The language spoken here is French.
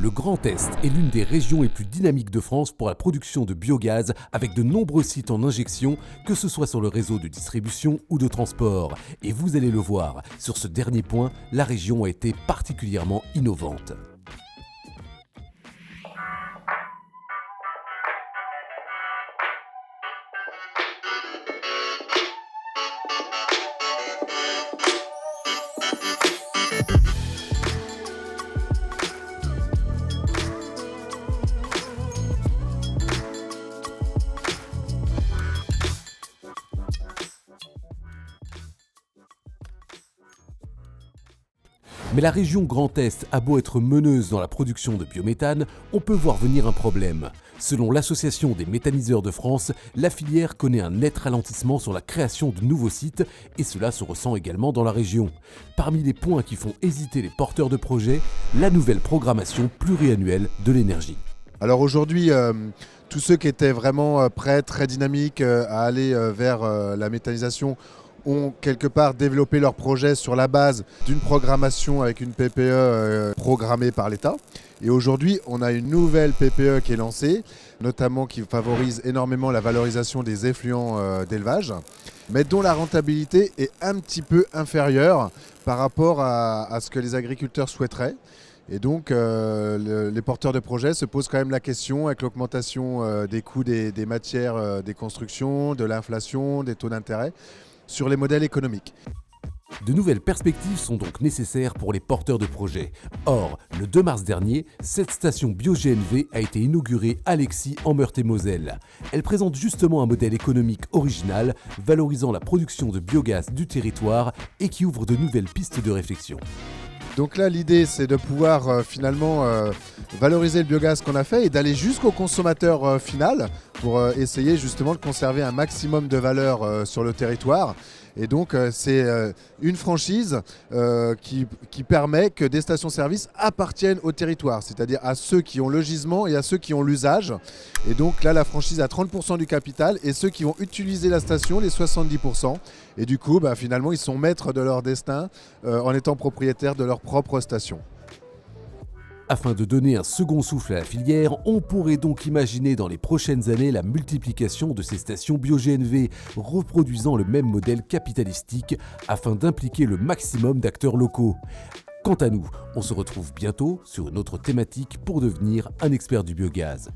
Le Grand Est est l'une des régions les plus dynamiques de France pour la production de biogaz avec de nombreux sites en injection, que ce soit sur le réseau de distribution ou de transport. Et vous allez le voir, sur ce dernier point, la région a été particulièrement innovante. Mais la région Grand Est a beau être meneuse dans la production de biométhane, on peut voir venir un problème. Selon l'Association des méthaniseurs de France, la filière connaît un net ralentissement sur la création de nouveaux sites et cela se ressent également dans la région. Parmi les points qui font hésiter les porteurs de projets, la nouvelle programmation pluriannuelle de l'énergie. Alors aujourd'hui, tous ceux qui étaient vraiment prêts, très dynamiques à aller vers la méthanisation ont quelque part développé leur projet sur la base d'une programmation avec une PPE programmée par l'État. Et aujourd'hui, on a une nouvelle PPE qui est lancée, notamment qui favorise énormément la valorisation des effluents d'élevage, mais dont la rentabilité est un petit peu inférieure par rapport à ce que les agriculteurs souhaiteraient. Et donc, les porteurs de projets se posent quand même la question, avec l'augmentation des coûts des matières, des constructions, de l'inflation, des taux d'intérêt, sur les modèles économiques. De nouvelles perspectives sont donc nécessaires pour les porteurs de projets. Or, le 2 mars dernier, cette station BioGNV a été inaugurée à Lexy en Meurthe-et-Moselle. Elle présente justement un modèle économique original, valorisant la production de biogaz du territoire et qui ouvre de nouvelles pistes de réflexion. Donc là, l'idée, c'est de pouvoir finalement valoriser le biogaz qu'on a fait et d'aller jusqu'au consommateur final pour essayer justement de conserver un maximum de valeur sur le territoire. Et donc, c'est une franchise qui permet que des stations-service appartiennent au territoire, c'est-à-dire à ceux qui ont le gisement et à ceux qui ont l'usage. Et donc là, la franchise a 30% du capital et ceux qui vont utiliser la station, les 70%. Et du coup, finalement, ils sont maîtres de leur destin en étant propriétaires de leur propre station. Afin de donner un second souffle à la filière, on pourrait donc imaginer dans les prochaines années la multiplication de ces stations BioGNV, reproduisant le même modèle capitalistique afin d'impliquer le maximum d'acteurs locaux. Quant à nous, on se retrouve bientôt sur une autre thématique pour devenir un expert du biogaz.